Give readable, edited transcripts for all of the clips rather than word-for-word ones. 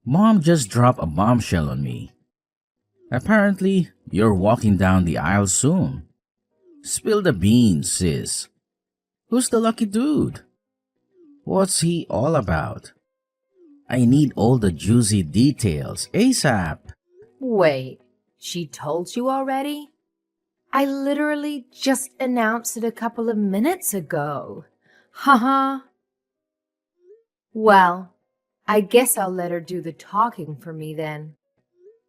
Mom just dropped a bombshell on me. Apparently, you're walking down the aisle soon. Spill the beans, sis. Who's the lucky dude? What's he all about? I need all the juicy details ASAP. Wait, she told you already? I literally just announced it a couple of minutes ago. Haha. Well, I guess I'll let her do the talking for me then.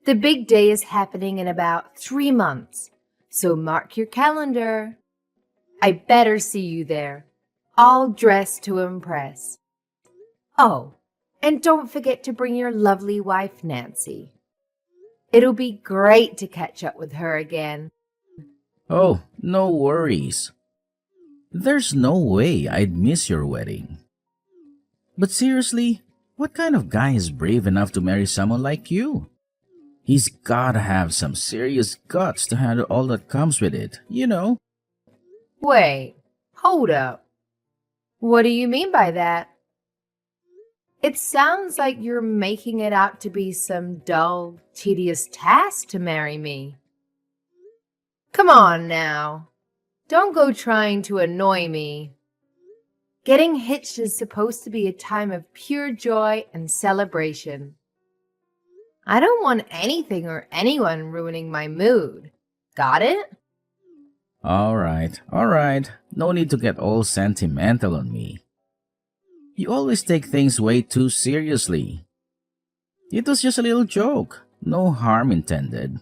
The big day is happening in about 3 months, so mark your calendar. I better see you there, all dressed to impress. Oh, and don't forget to bring your lovely wife, Nancy. It'll be great to catch up with her again. Oh, no worries. There's no way I'd miss your wedding. But seriously, what kind of guy is brave enough to marry someone like you? He's gotta have some serious guts to handle all that comes with it, you know? Wait, hold up. What do you mean by that? It sounds like you're making it out to be some dull, tedious task to marry me. Come on now. Don't go trying to annoy me. Getting hitched is supposed to be a time of pure joy and celebration. I don't want anything or anyone ruining my mood. Got it? Alright. No need to get all sentimental on me. You always take things way too seriously. It was just a little joke. No harm intended.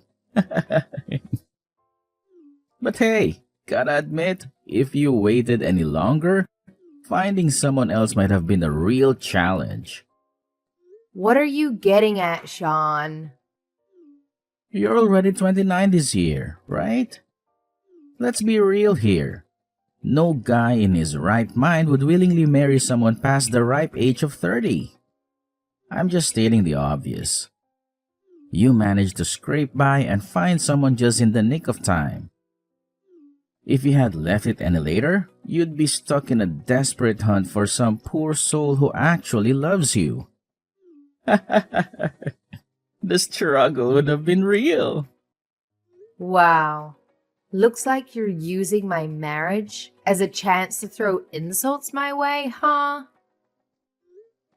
But hey, gotta admit, if you waited any longer, finding someone else might have been a real challenge. What are you getting at, Sean? You're already 29 this year, right? Let's be real here. No guy in his right mind would willingly marry someone past the ripe age of 30. I'm just stating the obvious. You managed to scrape by and find someone just in the nick of time. If you had left it any later, you'd be stuck in a desperate hunt for some poor soul who actually loves you. The struggle would have been real. Wow. Looks like you're using my marriage as a chance to throw insults my way, huh?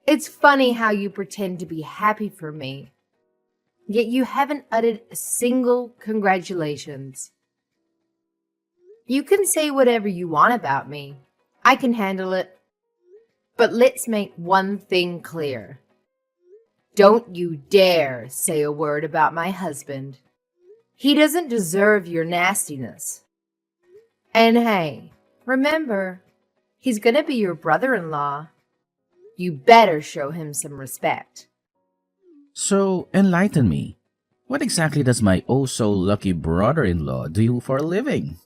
It's funny how you pretend to be happy for me, yet you haven't uttered a single congratulations. You can say whatever you want about me. I can handle it. But let's make one thing clear. Don't you dare say a word about my husband. He doesn't deserve your nastiness. And hey, remember, he's gonna be your brother-in-law. You better show him some respect. So, enlighten me. What exactly does my oh-so-lucky brother-in-law do for a living?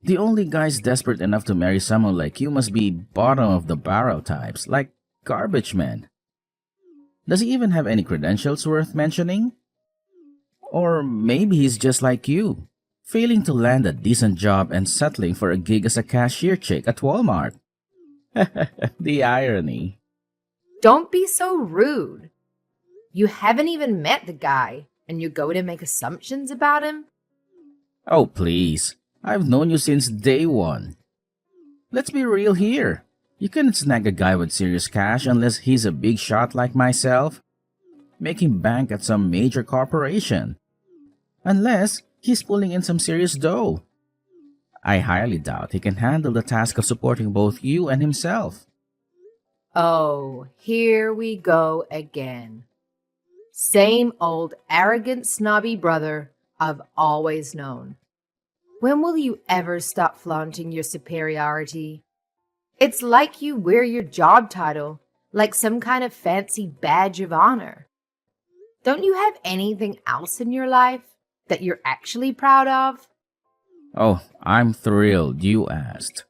The only guys desperate enough to marry someone like you must be bottom-of-the-barrel types, like garbage men. Does he even have any credentials worth mentioning? Or maybe he's just like you, failing to land a decent job and settling for a gig as a cashier chick at Walmart. The irony. Don't be so rude. You haven't even met the guy, and you go to make assumptions about him? Oh, please. I've known you since day one. Let's be real here. You couldn't snag a guy with serious cash unless he's a big shot like myself, making bank at some major corporation. Unless he's pulling in some serious dough. I highly doubt he can handle the task of supporting both you and himself. Oh, here we go again. Same old arrogant, snobby brother I've always known. When will you ever stop flaunting your superiority? It's like you wear your job title like some kind of fancy badge of honor. Don't you have anything else in your life that you're actually proud of? Oh, I'm thrilled you asked.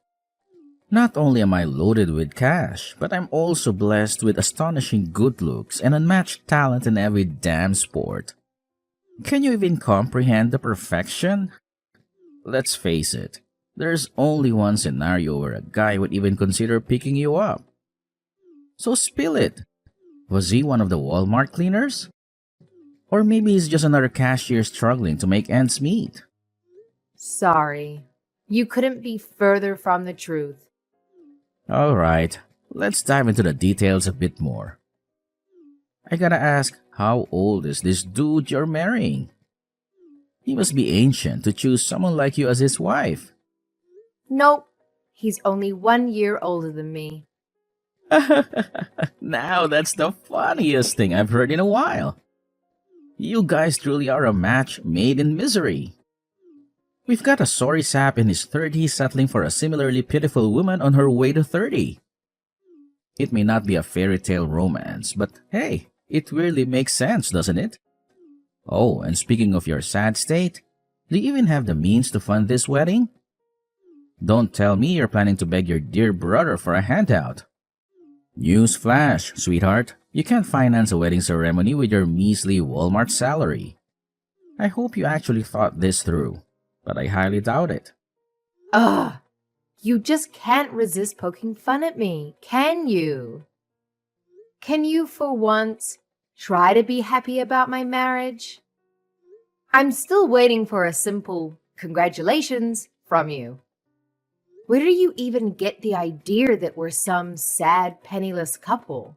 Not only am I loaded with cash, but I'm also blessed with astonishing good looks and unmatched talent in every damn sport. Can you even comprehend the perfection? Let's face it, there's only one scenario where a guy would even consider picking you up. So spill it. Was he one of the Walmart cleaners? Or maybe he's just another cashier struggling to make ends meet. Sorry. You couldn't be further from the truth. Alright, let's dive into the details a bit more. I gotta ask, how old is this dude you're marrying? He must be ancient to choose someone like you as his wife. Nope. He's only 1 year older than me. Now that's the funniest thing I've heard in a while. You guys truly are a match made in misery. We've got a sorry sap in his 30s settling for a similarly pitiful woman on her way to 30. It may not be a fairy tale romance, but hey, it really makes sense, doesn't it? Oh, and speaking of your sad state, do you even have the means to fund this wedding? Don't tell me you're planning to beg your dear brother for a handout. Newsflash, sweetheart, you can't finance a wedding ceremony with your measly Walmart salary. I hope you actually thought this through, but I highly doubt it. Ugh. You just can't resist poking fun at me, can you? Can you, for once, try to be happy about my marriage? I'm still waiting for a simple congratulations from you. Where do you even get the idea that we're some sad, penniless couple?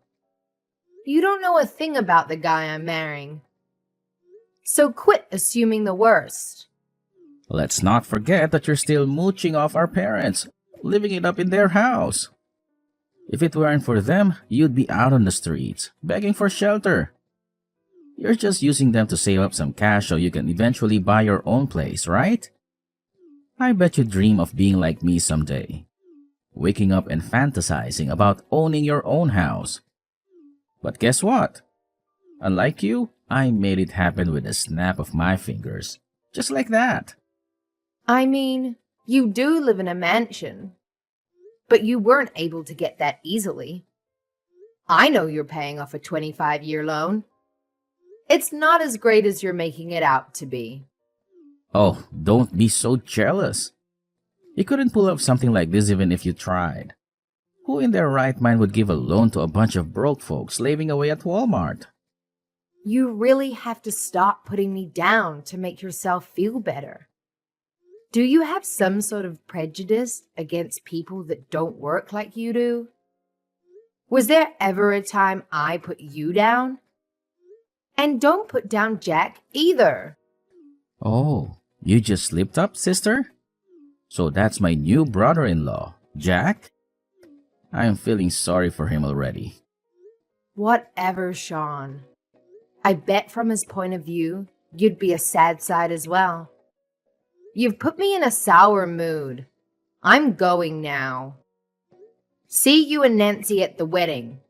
You don't know a thing about the guy I'm marrying. So quit assuming the worst. Let's not forget that you're still mooching off our parents, living it up in their house. If it weren't for them, you'd be out on the streets, begging for shelter. You're just using them to save up some cash so you can eventually buy your own place, right? I bet you dream of being like me someday, waking up and fantasizing about owning your own house. But guess what? Unlike you, I made it happen with a snap of my fingers. Just like that. I mean, you do live in a mansion, but you weren't able to get that easily. I know you're paying off a 25-year loan. It's not as great as you're making it out to be. Oh, don't be so jealous. You couldn't pull off something like this even if you tried. Who in their right mind would give a loan to a bunch of broke folks slaving away at Walmart? You really have to stop putting me down to make yourself feel better. Do you have some sort of prejudice against people that don't work like you do? Was there ever a time I put you down? And don't put down Jack either. Oh, you just slipped up, sister? So that's my new brother-in-law, Jack? I'm feeling sorry for him already. Whatever, Sean. I bet from his point of view, you'd be a sad side as well. You've put me in a sour mood. I'm going now. See you and Nancy at the wedding.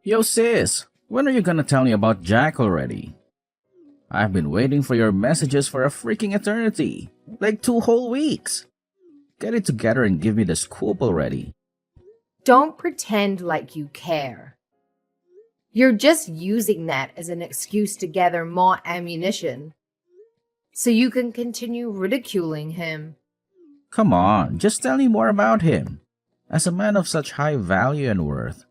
Yo sis, when are you gonna tell me about Jack already? I've been waiting for your messages for a freaking eternity. Like 2 whole weeks. Get it together and give me the scoop already. Don't pretend like you care. You're just using that as an excuse to gather more ammunition so you can continue ridiculing him. Come on, just tell me more about him. As a man of such high value and worth,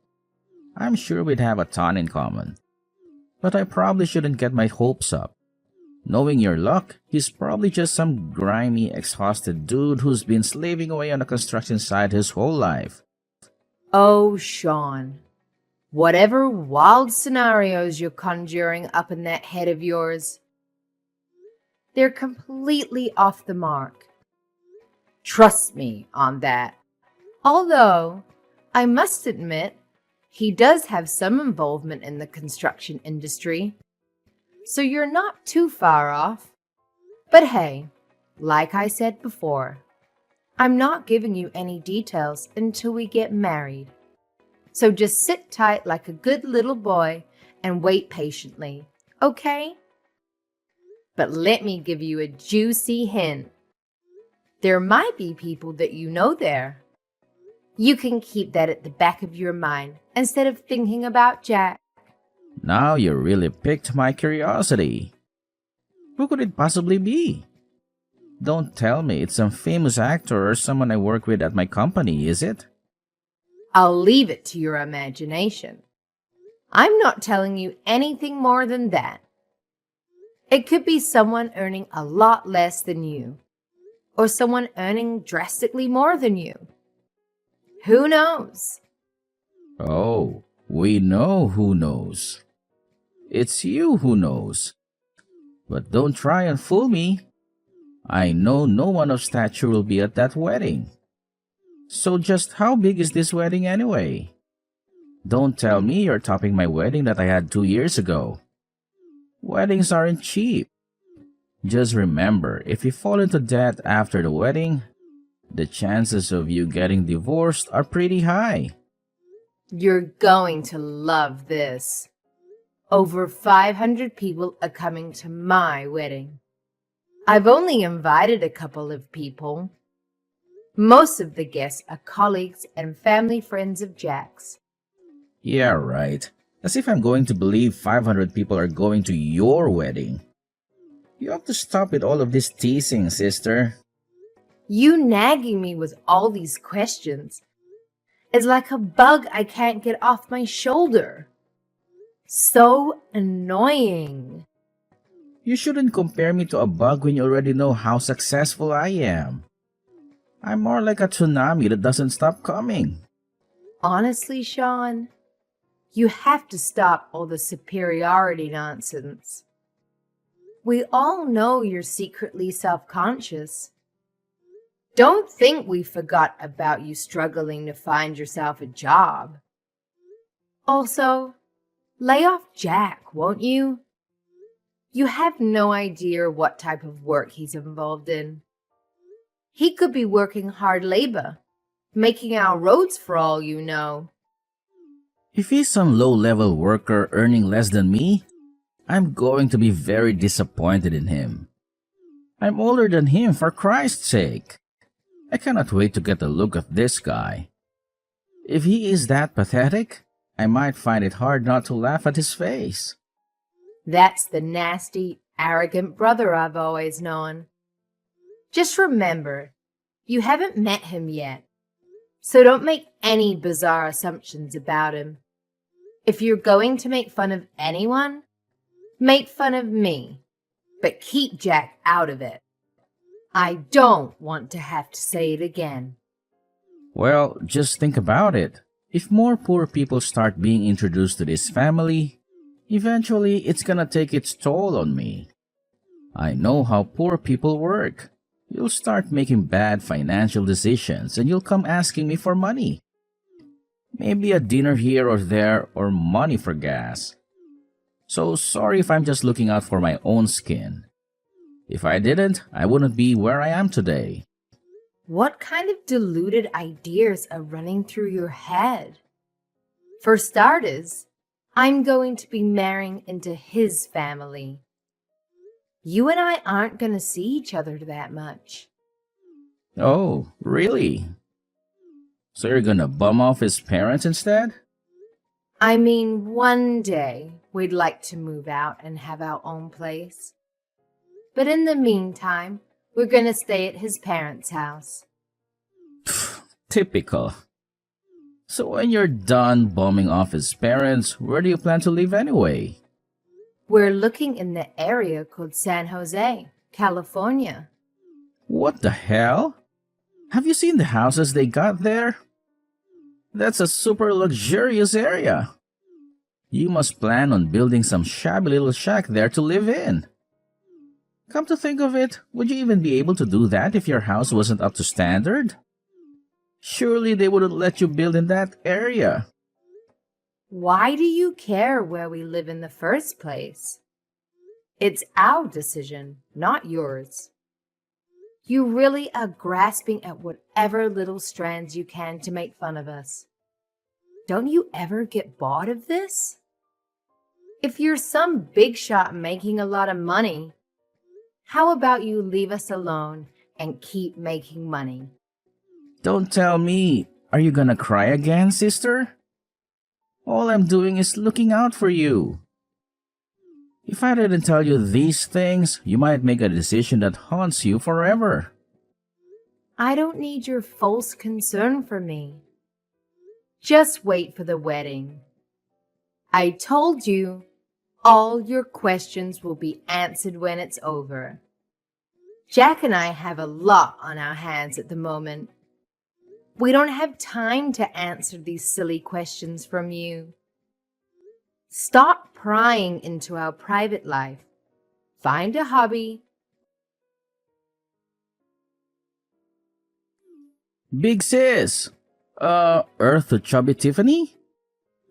I'm sure we'd have a ton in common. But I probably shouldn't get my hopes up. Knowing your luck, he's probably just some grimy, exhausted dude who's been slaving away on a construction site his whole life. Oh, Sean. Whatever wild scenarios you're conjuring up in that head of yours, they're completely off the mark. Trust me on that. Although, I must admit, he does have some involvement in the construction industry, so you're not too far off. But hey, like I said before, I'm not giving you any details until we get married. So just sit tight like a good little boy and wait patiently, okay? But let me give you a juicy hint. There might be people that you know there. You can keep that at the back of your mind instead of thinking about Jack. Now you really piqued my curiosity. Who could it possibly be? Don't tell me it's some famous actor or someone I work with at my company, is it? I'll leave it to your imagination. I'm not telling you anything more than that. It could be someone earning a lot less than you, or someone earning drastically more than you. Who knows? Oh, we know who knows. It's you who knows. But don't try and fool me. I know no one of stature will be at that wedding. So just how big is this wedding anyway? Don't tell me you're topping my wedding that I had 2 years ago. Weddings aren't cheap. Just remember, if you fall into debt after the wedding, the chances of you getting divorced are pretty high. You're going to love this. Over 500 people are coming to my wedding. I've only invited a couple of people. Most of the guests are colleagues and family friends of Jack's. Yeah, right. As if I'm going to believe 500 people are going to your wedding. You have to stop with all of this teasing, sister. You nagging me with all these questions is like a bug I can't get off my shoulder. So annoying. You shouldn't compare me to a bug when you already know how successful I am. I'm more like a tsunami that doesn't stop coming. Honestly, Sean, you have to stop all the superiority nonsense. We all know you're secretly self-conscious. Don't think we forgot about you struggling to find yourself a job. Also, lay off Jack, won't you? You have no idea what type of work he's involved in. He could be working hard labor, making our roads for all you know. If he's some low-level worker earning less than me, I'm going to be very disappointed in him. I'm older than him, for Christ's sake. I cannot wait to get a look at this guy. If he is that pathetic, I might find it hard not to laugh at his face. That's the nasty, arrogant brother I've always known. Just remember, you haven't met him yet, so don't make any bizarre assumptions about him. If you're going to make fun of anyone, make fun of me, but keep Jack out of it. I don't want to have to say it again. Well, just think about it. If more poor people start being introduced to this family, eventually it's gonna take its toll on me. I know how poor people work. You'll start making bad financial decisions and you'll come asking me for money. Maybe a dinner here or there or money for gas. So sorry if I'm just looking out for my own skin. If I didn't, I wouldn't be where I am today. What kind of deluded ideas are running through your head? For starters, I'm going to be marrying into his family. You and I aren't going to see each other that much. Oh, really? So you're gonna bum off his parents instead? I mean, one day we'd like to move out and have our own place. But in the meantime, we're going to stay at his parents' house. Typical. So when you're done bumming off his parents, where do you plan to live anyway? We're looking in the area called San Jose, California. What the hell? Have you seen the houses they got there? That's a super luxurious area. You must plan on building some shabby little shack there to live in. Come to think of it, would you even be able to do that if your house wasn't up to standard? Surely they wouldn't let you build in that area. Why do you care where we live in the first place? It's our decision, not yours. You really are grasping at whatever little strands you can to make fun of us. Don't you ever get bored of this? If you're some big shot making a lot of money, how about you leave us alone and keep making money? Don't tell me. Are you gonna cry again, sister? All I'm doing is looking out for you. If I didn't tell you these things, you might make a decision that haunts you forever. I don't need your false concern for me. Just wait for the wedding. I told you, all your questions will be answered when it's over. Jack and I have a lot on our hands at the moment. We don't have time to answer these silly questions from you. Stop prying into our private life. Find a hobby. Big sis! Earth to Chubby Tiffany?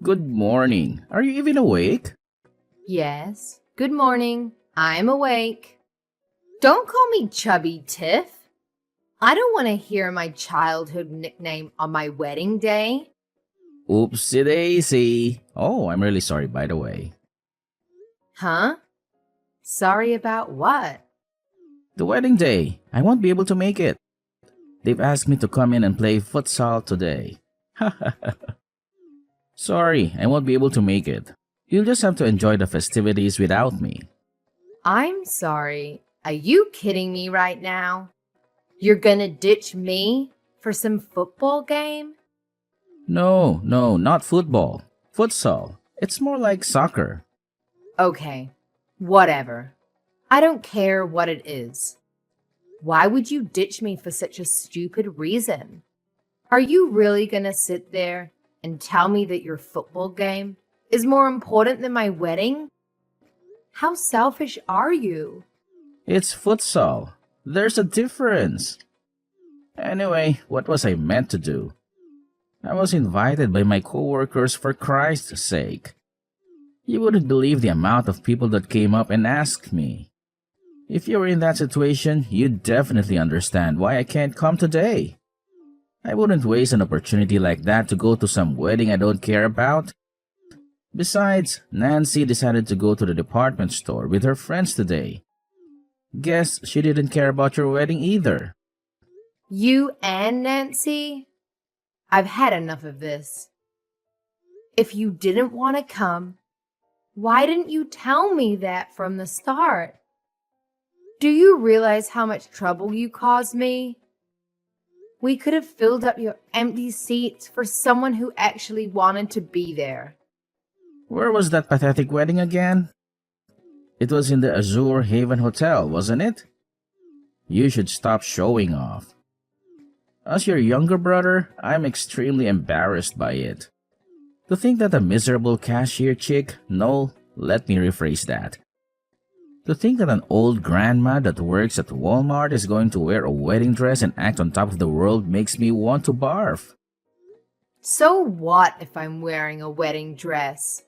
Good morning. Are you even awake? Yes. Good morning. I'm awake. Don't call me Chubby Tiff. I don't want to hear my childhood nickname on my wedding day. Oopsie daisy. Oh, I'm really sorry, by the way. Huh? Sorry about what? The wedding day. I won't be able to make it. They've asked me to come in and play futsal today. Sorry, I won't be able to make it. You'll just have to enjoy the festivities without me. I'm sorry. Are you kidding me right now? You're gonna ditch me for some football game? No, not football. Futsal. It's more like soccer. Okay, whatever. I don't care what it is. Why would you ditch me for such a stupid reason? Are you really gonna sit there and tell me that your football game is more important than my wedding? How selfish are you? It's futsal. There's a difference. Anyway, what was I meant to do? I was invited by my coworkers for Christ's sake. You wouldn't believe the amount of people that came up and asked me. If you were in that situation, you'd definitely understand why I can't come today. I wouldn't waste an opportunity like that to go to some wedding I don't care about. Besides, Nancy decided to go to the department store with her friends today. Guess she didn't care about your wedding either. You and Nancy? I've had enough of this. If you didn't want to come, why didn't you tell me that from the start? Do you realize how much trouble you caused me? We could have filled up your empty seats for someone who actually wanted to be there. Where was that pathetic wedding again? It was in the Azure Haven Hotel, wasn't it? You should stop showing off. As your younger brother, I'm extremely embarrassed by it. To think that a miserable cashier chick, no, let me rephrase that. To think that an old grandma that works at Walmart is going to wear a wedding dress and act on top of the world makes me want to barf. So what if I'm wearing a wedding dress?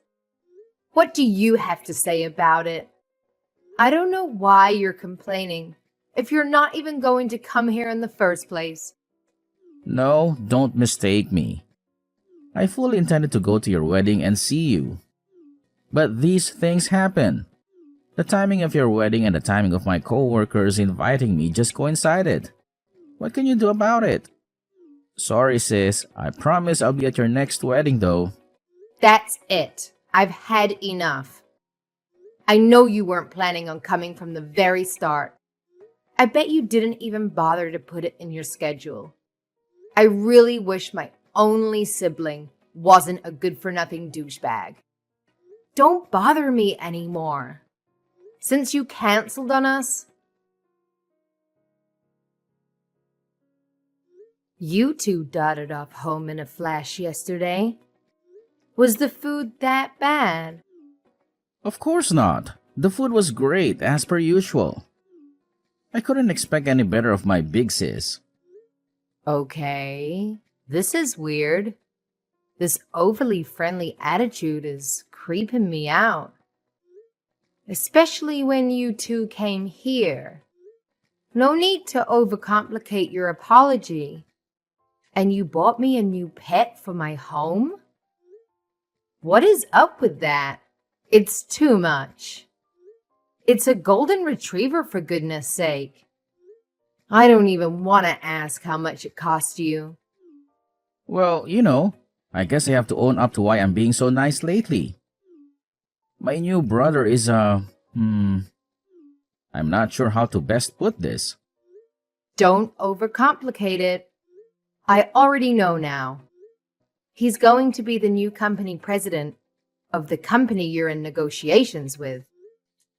What do you have to say about it? I don't know why you're complaining if you're not even going to come here in the first place. No, don't mistake me. I fully intended to go to your wedding and see you. But these things happen. The timing of your wedding and the timing of my co-workers inviting me just coincided. What can you do about it? Sorry, sis. I promise I'll be at your next wedding, though. That's it. I've had enough. I know you weren't planning on coming from the very start. I bet you didn't even bother to put it in your schedule. I really wish my only sibling wasn't a good-for-nothing douchebag. Don't bother me anymore. Since you canceled on us, you two darted off home in a flash yesterday. Was the food that bad? Of course not. The food was great, as per usual. I couldn't expect any better of my big sis. Okay, this is weird. This overly friendly attitude is creeping me out. Especially when you two came here. No need to overcomplicate your apology. And you bought me a new pet for my home? What is up with that? It's too much. It's a golden retriever, for goodness sake. I don't even want to ask how much it cost you. Well, I guess I have to own up to why I'm being so nice lately. My new brother is Hmm, I'm not sure how to best put this. Don't overcomplicate it. I already know now. He's going to be the new company president of the company you're in negotiations with.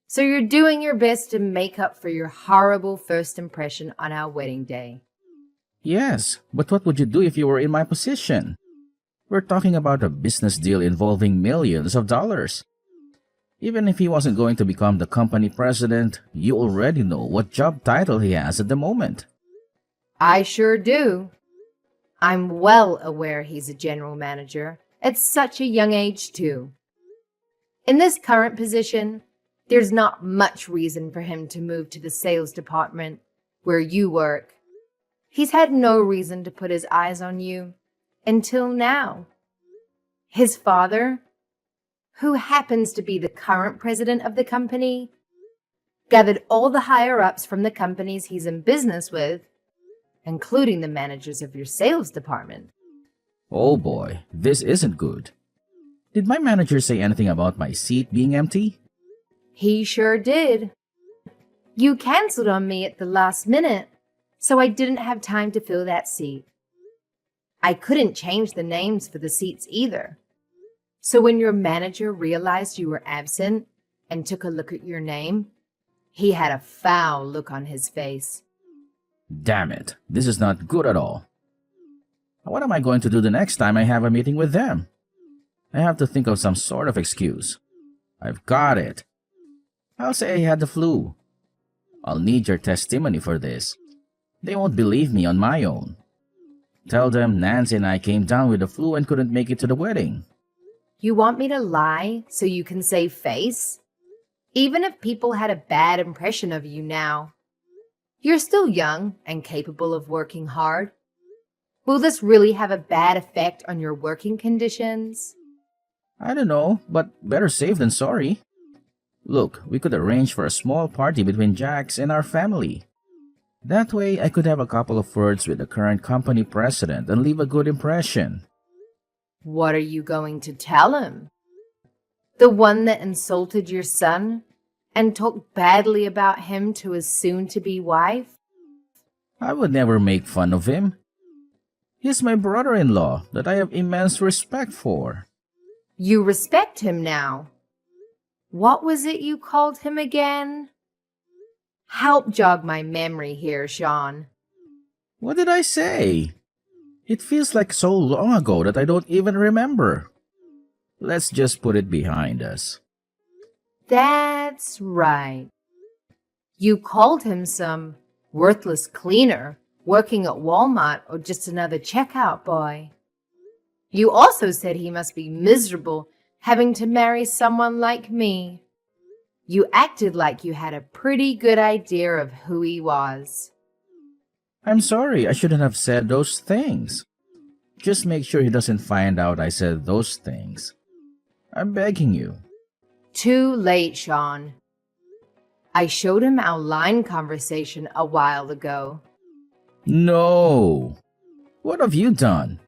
So you're doing your best to make up for your horrible first impression on our wedding day. Yes, but what would you do if you were in my position? We're talking about a business deal involving millions of dollars. Even if he wasn't going to become the company president, you already know what job title he has at the moment. I sure do. I'm well aware he's a general manager at such a young age, too. In this current position, there's not much reason for him to move to the sales department where you work. He's had no reason to put his eyes on you until now. His father, who happens to be the current president of the company, gathered all the higher-ups from the companies he's in business with, including the managers of your sales department. Oh boy, this isn't good. Did my manager say anything about my seat being empty? He sure did. You canceled on me at the last minute, so I didn't have time to fill that seat. I couldn't change the names for the seats either. So when your manager realized you were absent and took a look at your name, he had a foul look on his face. Damn it, this is not good at all. What am I going to do the next time I have a meeting with them? I have to think of some sort of excuse. I've got it. I'll say I had the flu. I'll need your testimony for this. They won't believe me on my own. Tell them Nancy and I came down with the flu and couldn't make it to the wedding. You want me to lie so you can save face? Even if people had a bad impression of you now, you're still young and capable of working hard. Will this really have a bad effect on your working conditions? I don't know, but better safe than sorry. Look, we could arrange for a small party between Jack's and our family. That way, I could have a couple of words with the current company president and leave a good impression. What are you going to tell him? The one that insulted your son and talked badly about him to his soon-to-be wife? I would never make fun of him. He's my brother-in-law that I have immense respect for. You respect him now. What was it you called him again? Help jog my memory here, Sean. What did I say? It feels like so long ago that I don't even remember. Let's just put it behind us. That's right. You called him some worthless cleaner working at Walmart or just another checkout boy. You also said he must be miserable having to marry someone like me. You acted like you had a pretty good idea of who he was. I'm sorry, I shouldn't have said those things. Just make sure he doesn't find out I said those things. I'm begging you. Too late, Sean. I showed him our line conversation a while ago. No! What have you done?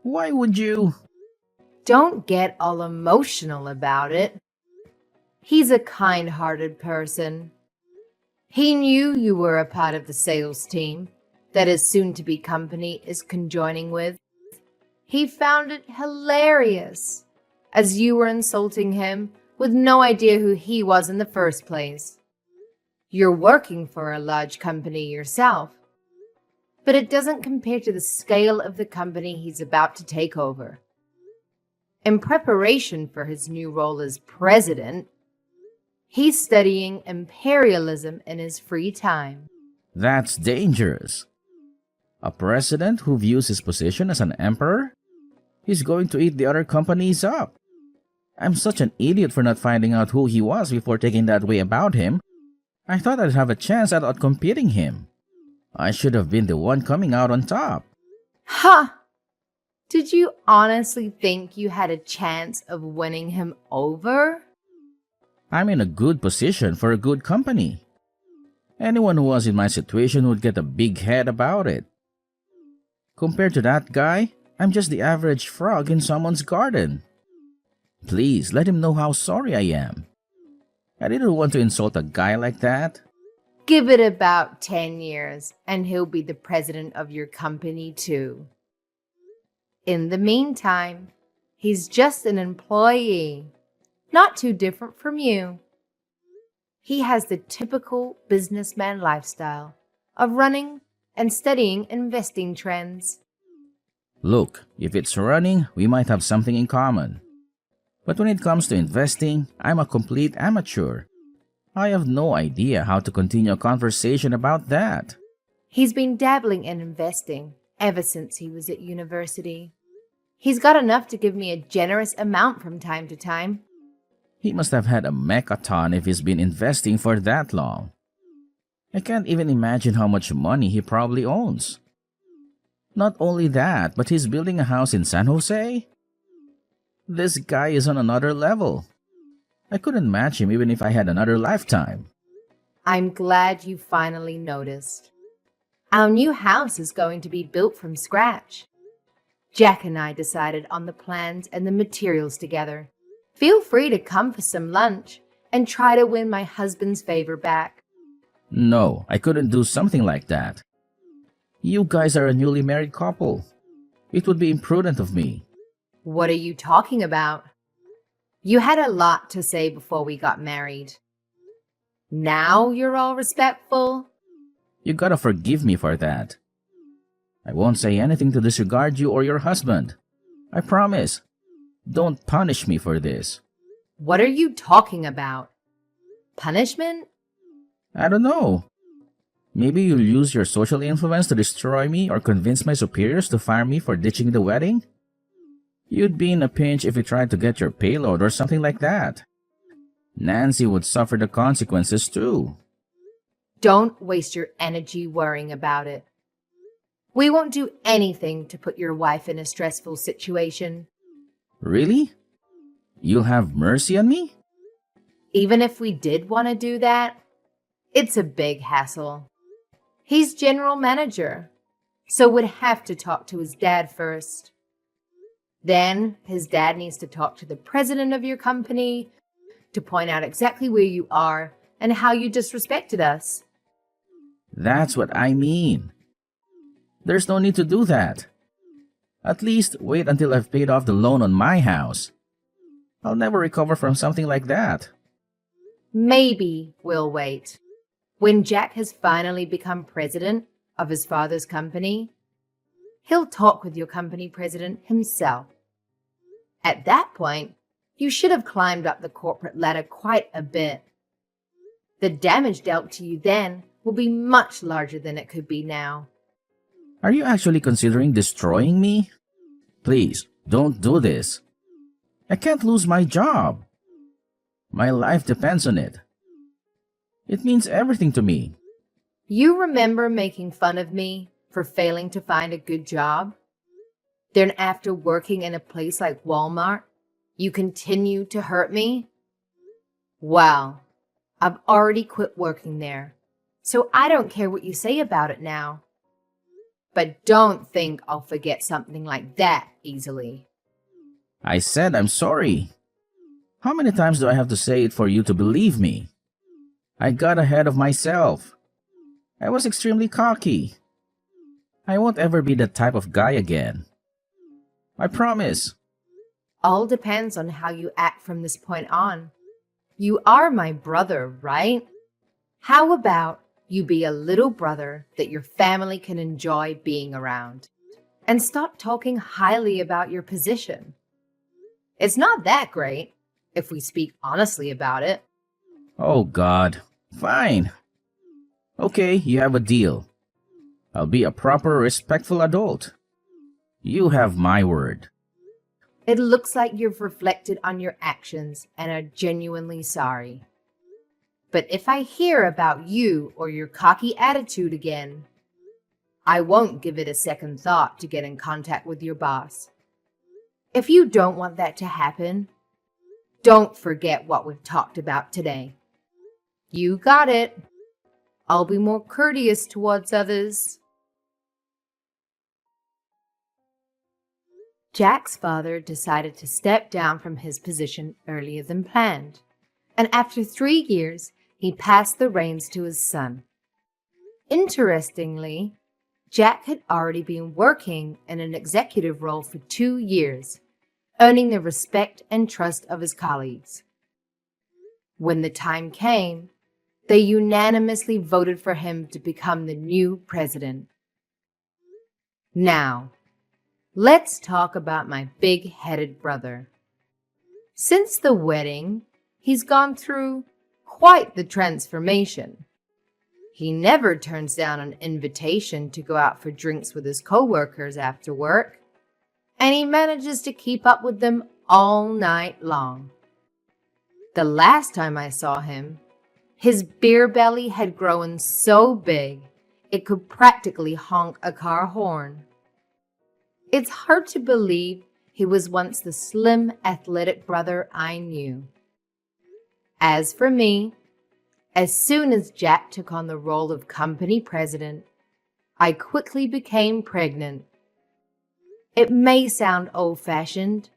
Why would you? Don't get all emotional about it. He's a kind-hearted person. He knew you were a part of the sales team that his soon-to-be company is conjoining with. He found it hilarious, as you were insulting him with no idea who he was in the first place. You're working for a large company yourself, but it doesn't compare to the scale of the company he's about to take over. In preparation for his new role as president, he's studying imperialism in his free time. That's dangerous. A president who views his position as an emperor? He's going to eat the other companies up. I'm such an idiot for not finding out who he was before taking that way about him. I thought I'd have a chance at outcompeting him. I should have been the one coming out on top. Ha! Did you honestly think you had a chance of winning him over? I'm in a good position for a good company. Anyone who was in my situation would get a big head about it. Compared to that guy, I'm just the average frog in someone's garden. Please let him know how sorry I am. I didn't want to insult a guy like that. Give it about 10 years, and he'll be the president of your company, too. In the meantime, he's just an employee, not too different from you. He has the typical businessman lifestyle of running and studying investing trends. Look, if it's running, we might have something in common. But when it comes to investing, I'm a complete amateur. I have no idea how to continue a conversation about that. He's been dabbling in investing ever since he was at university. He's got enough to give me a generous amount from time to time. He must have had a mechaton if he's been investing for that long. I can't even imagine how much money he probably owns. Not only that, but he's building a house in San Jose? This guy is on another level. I couldn't match him even if I had another lifetime. I'm glad you finally noticed. Our new house is going to be built from scratch. Jack and I decided on the plans and the materials together. Feel free to come for some lunch and try to win my husband's favor back. No, I couldn't do something like that. You guys are a newly married couple. It would be imprudent of me. What are you talking about? You had a lot to say before we got married. Now you're all respectful? You gotta forgive me for that. I won't say anything to disregard you or your husband. I promise. Don't punish me for this. What are you talking about? Punishment? I don't know. Maybe you'll use your social influence to destroy me or convince my superiors to fire me for ditching the wedding? You'd be in a pinch if you tried to get your payload or something like that. Nancy would suffer the consequences too. Don't waste your energy worrying about it. We won't do anything to put your wife in a stressful situation. Really? You'll have mercy on me? Even if we did want to do that, it's a big hassle. He's general manager, so would have to talk to his dad first. Then his dad needs to talk to the president of your company to point out exactly where you are and how you disrespected us. That's what I mean. There's no need to do that. At least wait until I've paid off the loan on my house. I'll never recover from something like that. Maybe we'll wait. When Jack has finally become president of his father's company, he'll talk with your company president himself. At that point, you should have climbed up the corporate ladder quite a bit. The damage dealt to you then will be much larger than it could be now. Are you actually considering destroying me? Please, don't do this. I can't lose my job. My life depends on it. It means everything to me. You remember making fun of me for failing to find a good job? Then after working in a place like Walmart, you continue to hurt me? Well, I've already quit working there, so I don't care what you say about it now. But don't think I'll forget something like that easily. I said I'm sorry. How many times do I have to say it for you to believe me? I got ahead of myself. I was extremely cocky. I won't ever be that type of guy again. I promise. All depends on how you act from this point on. You are my brother, right? How about you be a little brother that your family can enjoy being around? And stop talking highly about your position. It's not that great, if we speak honestly about it. Oh God. Fine. Okay, you have a deal. I'll be a proper, respectful adult. You have my word. It looks like you've reflected on your actions and are genuinely sorry. But if I hear about you or your cocky attitude again, I won't give it a second thought to get in contact with your boss. If you don't want that to happen, don't forget what we've talked about today. You got it. I'll be more courteous towards others. Jack's father decided to step down from his position earlier than planned, and after 3 years, he passed the reins to his son. Interestingly, Jack had already been working in an executive role for 2 years, earning the respect and trust of his colleagues. When the time came, they unanimously voted for him to become the new president. Now, let's talk about my big-headed brother. Since the wedding, he's gone through quite the transformation. He never turns down an invitation to go out for drinks with his coworkers after work, and he manages to keep up with them all night long. The last time I saw him, his beer belly had grown so big it could practically honk a car horn. It's hard to believe he was once the slim, athletic brother I knew. As for me, as soon as Jack took on the role of company president, I quickly became pregnant. It may sound old-fashioned,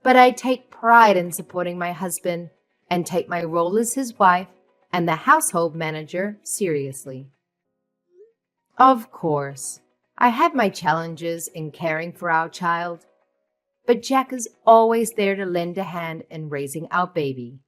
but I take pride in supporting my husband and take my role as his wife and the household manager seriously. Of course, I have my challenges in caring for our child, but Jack is always there to lend a hand in raising our baby.